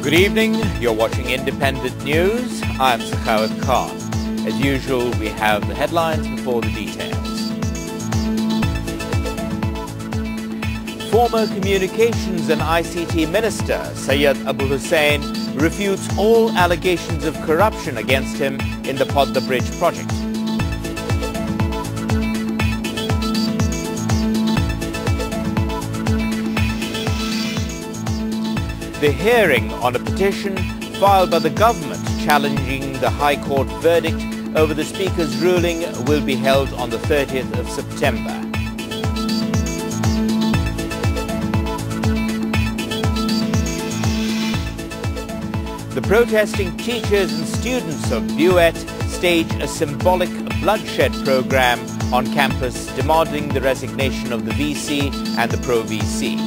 Good evening, you're watching Independent News. I'm Syed Khan. As usual, we have the headlines before the details. Former Communications and ICT Minister Syed Abul Hossain refutes all allegations of corruption against him in the Padma Bridge project. The hearing on a petition filed by the government challenging the High Court verdict over the Speaker's ruling will be held on the 30th of September. The protesting teachers and students of BUET staged a symbolic bloodshed program on campus demanding the resignation of the VC and the pro-VC.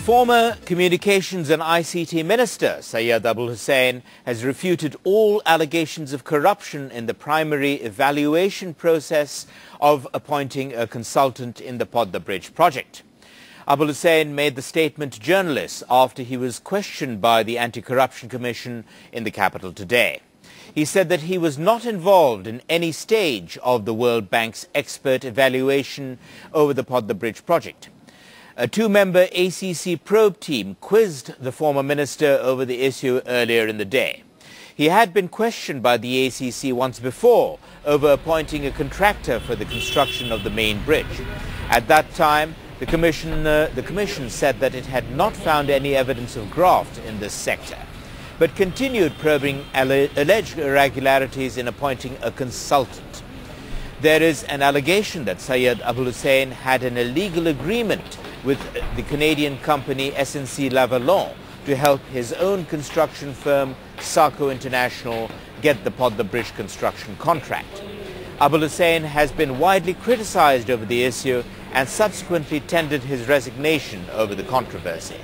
Former Communications and ICT Minister Syed Abul Hossain has refuted all allegations of corruption in the primary evaluation process of appointing a consultant in the Padma Bridge project. Abul Hossain made the statement to journalists after he was questioned by the Anti-Corruption Commission in the capital today. He said that he was not involved in any stage of the World Bank's expert evaluation over the Padma Bridge project. A two-member ACC probe team quizzed the former minister over the issue earlier in the day. He had been questioned by the ACC once before over appointing a contractor for the construction of the main bridge. At that time, the commission said that it had not found any evidence of graft in this sector, but continued probing alleged irregularities in appointing a consultant. There is an allegation that Syed Abul Hossain had an illegal agreement with the Canadian company SNC-Lavalin to help his own construction firm Sarco International get the Padma Bridge construction contract. Abul Hossain has been widely criticized over the issue and subsequently tendered his resignation over the controversy.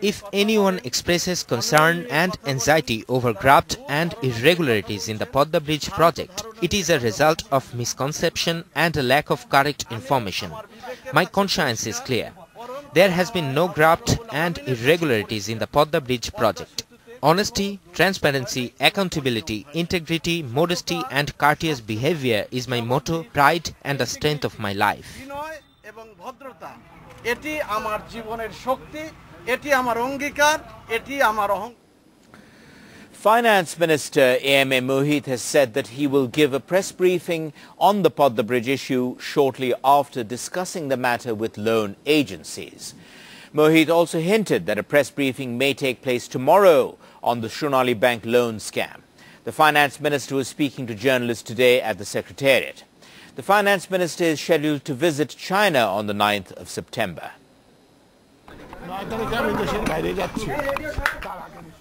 If anyone expresses concern and anxiety over graft and irregularities in the Padma Bridge project, it is a result of misconception and a lack of correct information. My conscience is clear. There has been no graft and irregularities in the Padma Bridge project. Honesty, transparency, accountability, integrity, modesty and courteous behavior is my motto, pride and the strength of my life. Finance Minister A.M.A. Mohit has said that he will give a press briefing on the Padma Bridge issue shortly after discussing the matter with loan agencies. Mohit also hinted that a press briefing may take place tomorrow on the Sonali Bank loan scam. The Finance Minister was speaking to journalists today at the Secretariat. The Finance Minister is scheduled to visit China on the 9th of September.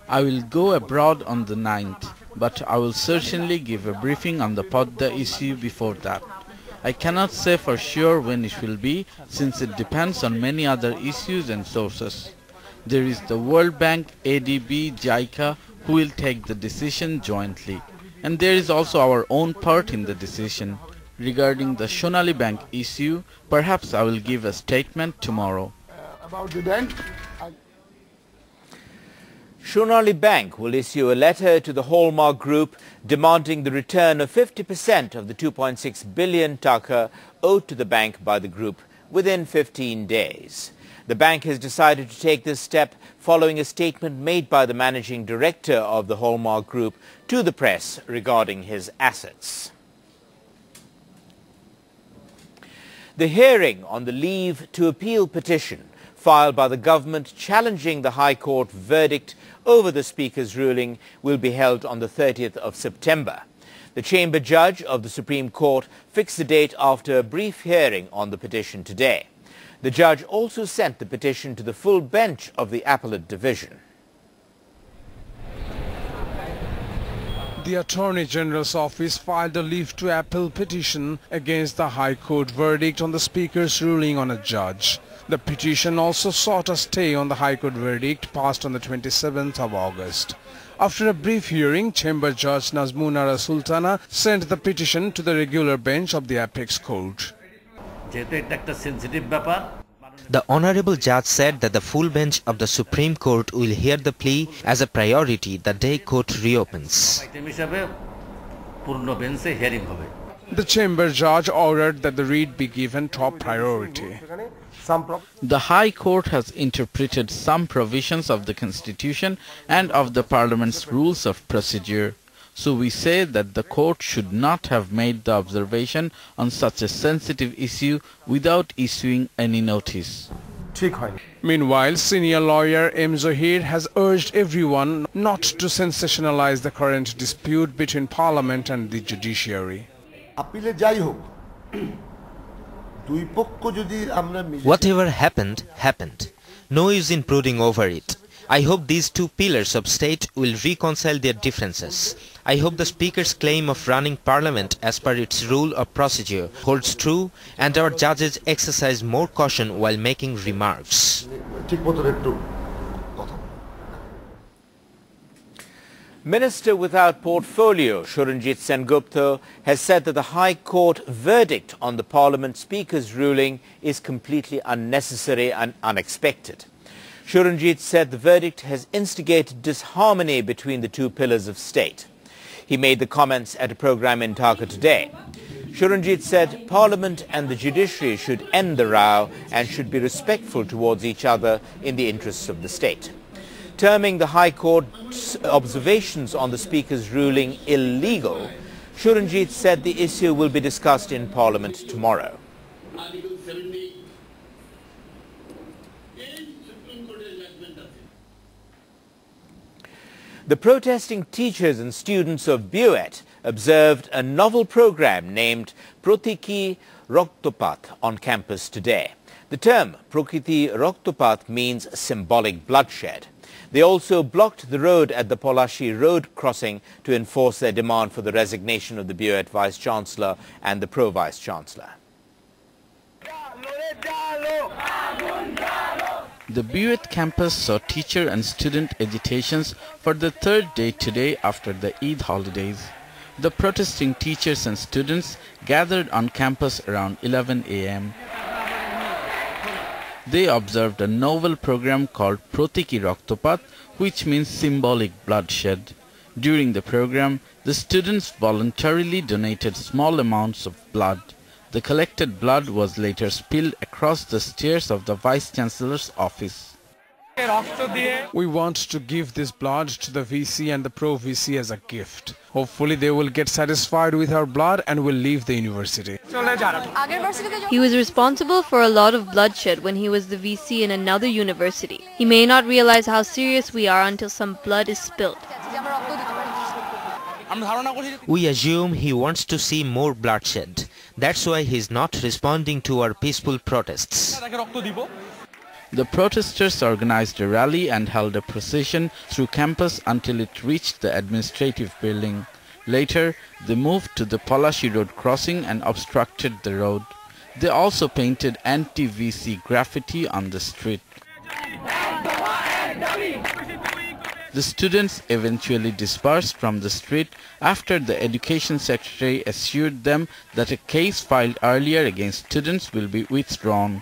I will go abroad on the 9th, but I will certainly give a briefing on the Padma issue before that. I cannot say for sure when it will be, since it depends on many other issues and sources. There is the World Bank, ADB, JICA, who will take the decision jointly. And there is also our own part in the decision. Regarding the Sonali Bank issue, perhaps I will give a statement tomorrow. About the bank, Sonali Bank will issue a letter to the Hallmark Group demanding the return of 50% of the 2.6 billion taka owed to the bank by the group within 15 days. The bank has decided to take this step following a statement made by the managing director of the Hallmark Group to the press regarding his assets. The hearing on the leave to appeal petition filed by the government challenging the High Court verdict over the Speaker's ruling will be held on the 30th of September. The Chamber Judge of the Supreme Court fixed the date after a brief hearing on the petition today. The judge also sent the petition to the full bench of the Appellate Division. The Attorney General's office filed a leave to appeal petition against the High Court verdict on the Speaker's ruling on a judge. The petition also sought a stay on the High Court verdict passed on the 27th of August. After a brief hearing, Chamber Judge Nazmunara Sultana sent the petition to the regular bench of the Apex Court. The Honorable Judge said that the full bench of the Supreme Court will hear the plea as a priority the day court reopens. The Chamber Judge ordered that the writ be given top priority. The High Court has interpreted some provisions of the Constitution and of the Parliament's rules of procedure. So we say that the court should not have made the observation on such a sensitive issue without issuing any notice. Meanwhile, senior lawyer M. Zohir has urged everyone not to sensationalize the current dispute between Parliament and the judiciary. Whatever happened, happened. No use in brooding over it. I hope these two pillars of state will reconcile their differences. I hope the Speaker's claim of running Parliament as per its rule of procedure holds true and our judges exercise more caution while making remarks. Minister without portfolio Suranjit Sengupta has said that the High Court verdict on the Parliament Speaker's ruling is completely unnecessary and unexpected. Suranjit said the verdict has instigated disharmony between the two pillars of state. He made the comments at a program in Dhaka today. Suranjit said Parliament and the judiciary should end the row and should be respectful towards each other in the interests of the state. Terming the High Court's observations on the Speaker's ruling illegal, Suranjit said the issue will be discussed in Parliament tomorrow. The protesting teachers and students of BUET observed a novel program named Prakriti Raktopath on campus today. The term Prakriti Raktopath means symbolic bloodshed. They also blocked the road at the Polashi Road crossing to enforce their demand for the resignation of the BUET Vice-Chancellor and the Pro-Vice-Chancellor. The BUET campus saw teacher and student agitations for the third day today after the Eid holidays. The protesting teachers and students gathered on campus around 11 a.m. They observed a novel program called Prakriti Raktopath, which means symbolic bloodshed. During the program, the students voluntarily donated small amounts of blood. The collected blood was later spilled across the stairs of the Vice-Chancellor's office. We want to give this blood to the VC and the Pro-VC as a gift. Hopefully they will get satisfied with our blood and will leave the university. He was responsible for a lot of bloodshed when he was the VC in another university. He may not realize how serious we are until some blood is spilled. We assume he wants to see more bloodshed. That's why he's not responding to our peaceful protests. The protesters organized a rally and held a procession through campus until it reached the administrative building. Later, they moved to the Polashi Road crossing and obstructed the road. They also painted anti-VC graffiti on the street. The students eventually dispersed from the street after the Education Secretary assured them that a case filed earlier against students will be withdrawn.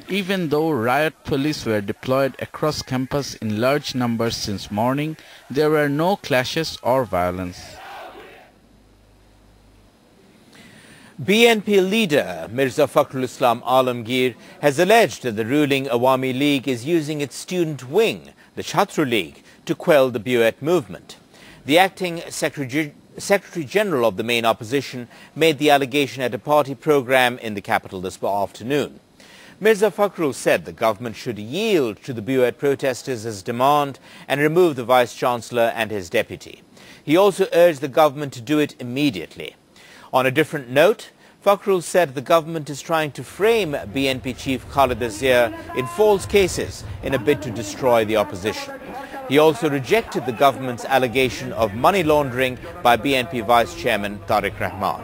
Even though riot police were deployed across campus in large numbers since morning, there were no clashes or violence. BNP leader Mirza Fakhrul Islam Alamgir has alleged that the ruling Awami League is using its student wing, the Chhatra League, to quell the BUET movement. The acting Secretary General of the main opposition made the allegation at a party program in the capital this afternoon. Mirza Fakhrul said the government should yield to the BUET protesters' demand and remove the Vice-Chancellor and his deputy. He also urged the government to do it immediately. On a different note, Fakhrul said the government is trying to frame BNP chief Khaleda Zia in false cases in a bid to destroy the opposition. He also rejected the government's allegation of money laundering by BNP Vice Chairman Tariq Rahman.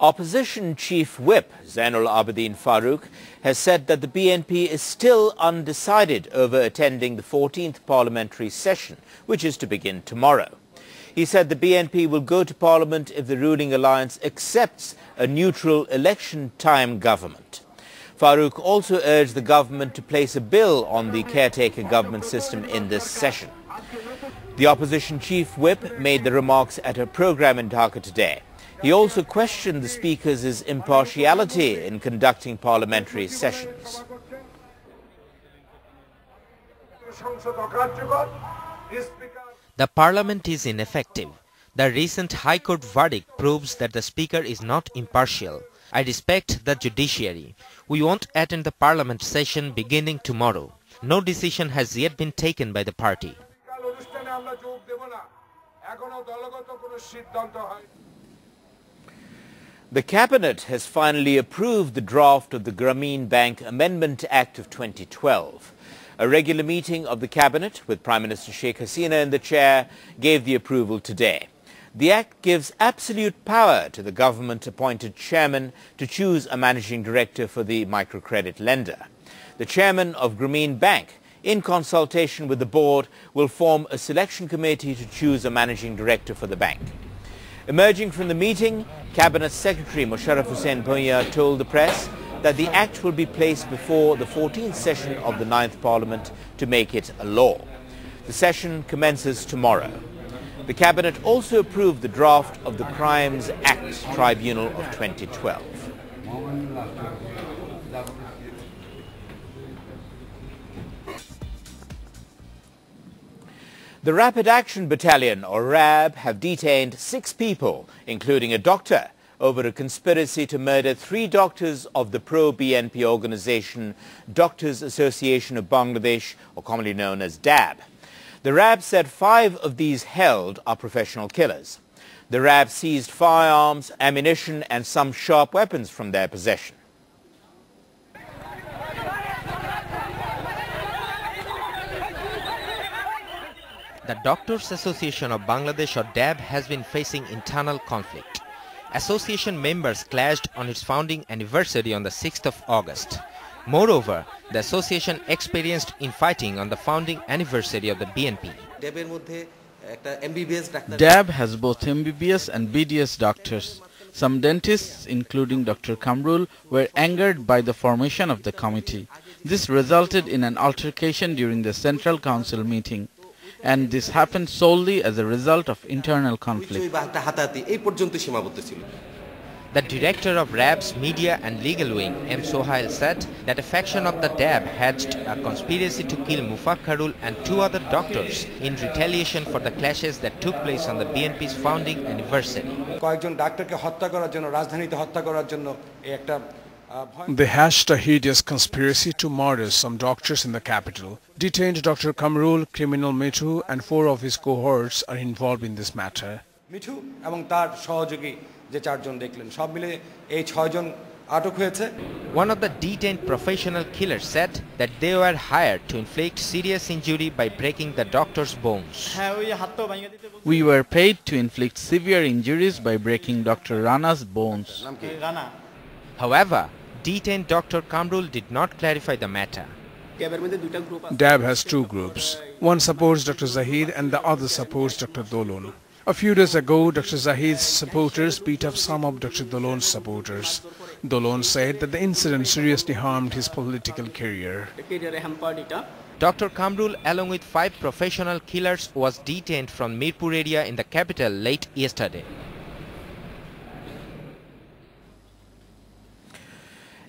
Opposition Chief Whip Zainul Abidin Farooq has said that the BNP is still undecided over attending the 14th parliamentary session, which is to begin tomorrow. He said the BNP will go to Parliament if the ruling alliance accepts a neutral election-time government. Farooq also urged the government to place a bill on the caretaker government system in this session. The opposition chief whip made the remarks at a program in Dhaka today. He also questioned the Speaker's impartiality in conducting parliamentary sessions. The Parliament is ineffective. The recent High Court verdict proves that the Speaker is not impartial. I respect the judiciary. We won't attend the Parliament session beginning tomorrow. No decision has yet been taken by the party. The Cabinet has finally approved the draft of the Grameen Bank Amendment Act of 2012. A regular meeting of the Cabinet, with Prime Minister Sheikh Hasina in the chair, gave the approval today. The Act gives absolute power to the government-appointed chairman to choose a managing director for the microcredit lender. The chairman of Grameen Bank, in consultation with the board, will form a selection committee to choose a managing director for the bank. Emerging from the meeting, Cabinet Secretary Musharraf Hussain Bhuiyan told the press that the Act will be placed before the 14th session of the 9th Parliament to make it a law. The session commences tomorrow. The Cabinet also approved the draft of the Crimes Act Tribunal of 2012. The Rapid Action Battalion, or RAB, have detained 6 people, including a doctor, over a conspiracy to murder 3 doctors of the pro-BNP organization Doctors Association of Bangladesh, or commonly known as DAB. The RAB said 5 of these held are professional killers. The RAB seized firearms, ammunition and some sharp weapons from their possession. The Doctors Association of Bangladesh, or DAB, has been facing internal conflict. Association members clashed on its founding anniversary on the 6th of August. Moreover, the association experienced infighting on the founding anniversary of the BNP. DAB has both MBBS and BDS doctors. Some dentists, including Dr. Kamrul, were angered by the formation of the committee. This resulted in an altercation during the Central Council meeting. And this happened solely as a result of internal conflict. The director of RAB's media and legal wing, M. Sohail, said that a faction of the DAB hatched a conspiracy to kill Mufakkarul and 2 other doctors in retaliation for the clashes that took place on the BNP's founding anniversary. They hatched a hideous conspiracy to murder some doctors in the capital. Detained Dr. Kamrul, criminal Mithu and 4 of his cohorts are involved in this matter. One of the detained professional killers said that they were hired to inflict serious injury by breaking the doctor's bones. We were paid to inflict severe injuries by breaking Dr. Rana's bones. However, detained Dr. Kamrul did not clarify the matter. DAB has 2 groups. One supports Dr. Zahid and the other supports Dr. Dolon. A few days ago, Dr. Zahid's supporters beat up some of Dr. Dolon's supporters. Dolon said that the incident seriously harmed his political career. Dr. Kamrul, along with 5 professional killers, was detained from Mirpur area in the capital late yesterday.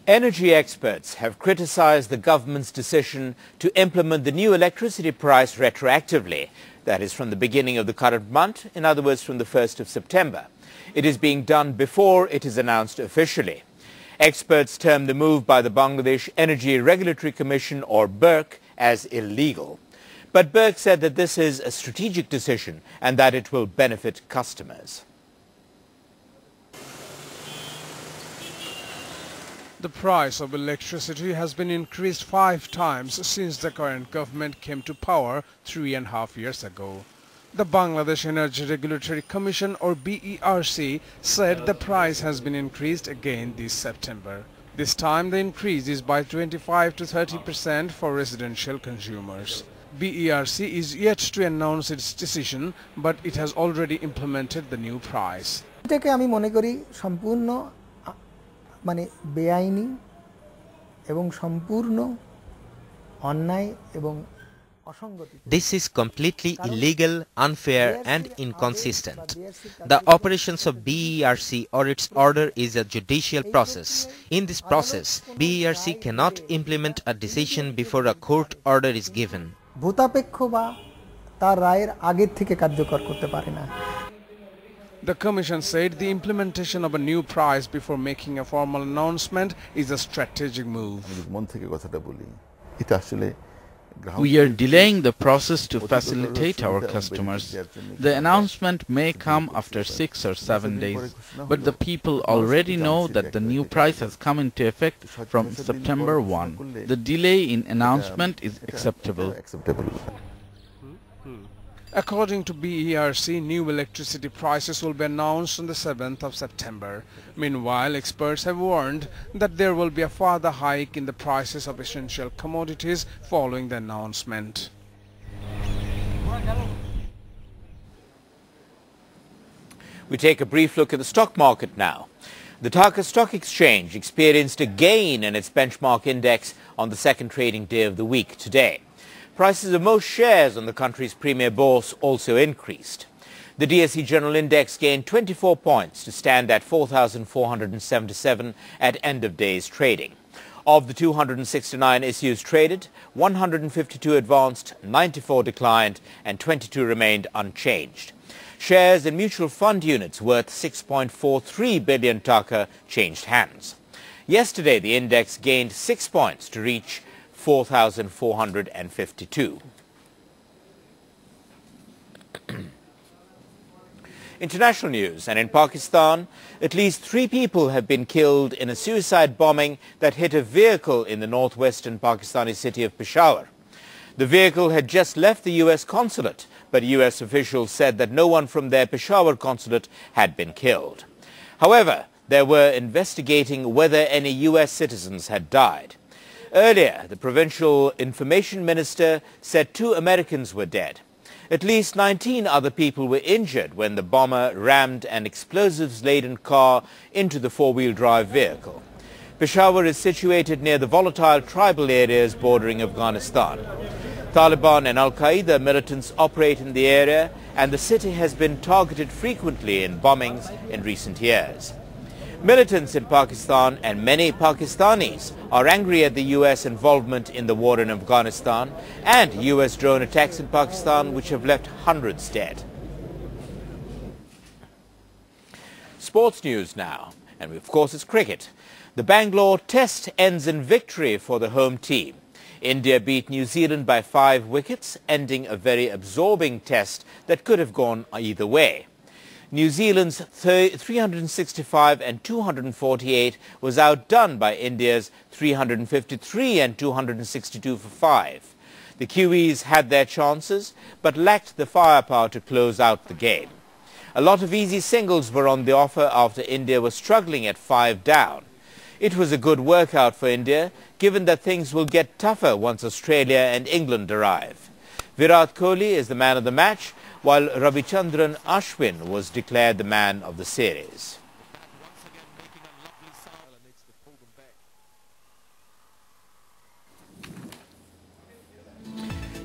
Energy experts have criticized the government's decision to implement the new electricity price retroactively, that is from the beginning of the current month, in other words from the 1st of September. It is being done before it is announced officially. Experts term the move by the Bangladesh Energy Regulatory Commission, or BUET, as illegal. But BUET said that this is a strategic decision and that it will benefit customers. The price of electricity has been increased 5 times since the current government came to power 3.5 years ago. The Bangladesh Energy Regulatory Commission or BERC said the price has been increased again this September. This time the increase is by 25 to 30% for residential consumers. BERC is yet to announce its decision, but it has already implemented the new price. এটাকে আমি মনে করি সম্পূর্ণ মানে বেআইনি এবং সম্পূর্ণ অন্যায় এবং This is completely illegal, unfair and inconsistent. The operations of BERC or its order is a judicial process. In this process, BERC cannot implement a decision before a court order is given. ভূতাপেক্ষ বা তার রায়ের আগের থেকে কার্যকর করতে পারে না। The Commission said the implementation of a new price before making a formal announcement is a strategic move. We are delaying the process to facilitate our customers. The announcement may come after 6 or 7 days, but the people already know that the new price has come into effect from September 1. The delay in announcement is acceptable. According to BERC, new electricity prices will be announced on the 7th of September. Meanwhile, experts have warned that there will be a further hike in the prices of essential commodities following the announcement. We take a brief look at the stock market now. The Dhaka Stock Exchange experienced a gain in its benchmark index on the second trading day of the week today. Prices of most shares on the country's premier bourse also increased. The DSE General Index gained 24 points to stand at 4,477 at end of day's trading. Of the 269 issues traded, 152 advanced, 94 declined and 22 remained unchanged. Shares in mutual fund units worth 6.43 billion taka changed hands. Yesterday the index gained 6 points to reach 4,452. International news, and in Pakistan, at least 3 people have been killed in a suicide bombing that hit a vehicle in the northwestern Pakistani city of Peshawar. The vehicle had just left the U.S. consulate, but U.S. officials said that no one from their Peshawar consulate had been killed. However, they were investigating whether any U.S. citizens had died. Earlier, the provincial information minister said 2 Americans were dead. At least 19 other people were injured when the bomber rammed an explosives-laden car into the 4-wheel drive vehicle. Peshawar is situated near the volatile tribal areas bordering Afghanistan. Taliban and Al-Qaeda militants operate in the area, and the city has been targeted frequently in bombings in recent years. Militants in Pakistan and many Pakistanis are angry at the U.S. involvement in the war in Afghanistan and U.S. drone attacks in Pakistan, which have left hundreds dead. Sports news now, and of course it's cricket. The Bangalore Test ends in victory for the home team. India beat New Zealand by 5 wickets, ending a very absorbing test that could have gone either way. New Zealand's 365 and 248 was outdone by India's 353 and 262 for 5. The Kiwis had their chances but lacked the firepower to close out the game. A lot of easy singles were on the offer after India was struggling at 5 down. It was a good workout for India, given that things will get tougher once Australia and England arrive. Virat Kohli is the man of the match, while Ravichandran Ashwin was declared the man of the series.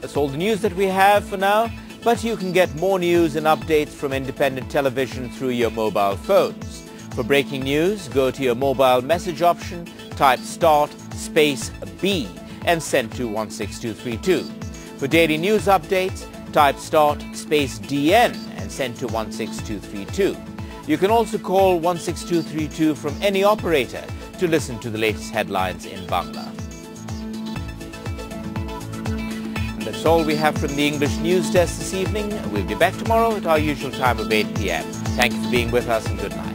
That's all the news that we have for now, but you can get more news and updates from independent television through your mobile phones. For breaking news, go to your mobile message option, type start space B and send to 16232. For daily news updates, type start space DN and send to 16232. You can also call 16232 from any operator to listen to the latest headlines in Bangla. And that's all we have from the English News Desk this evening. We'll be back tomorrow at our usual time of 8 p.m. Thank you for being with us and good night.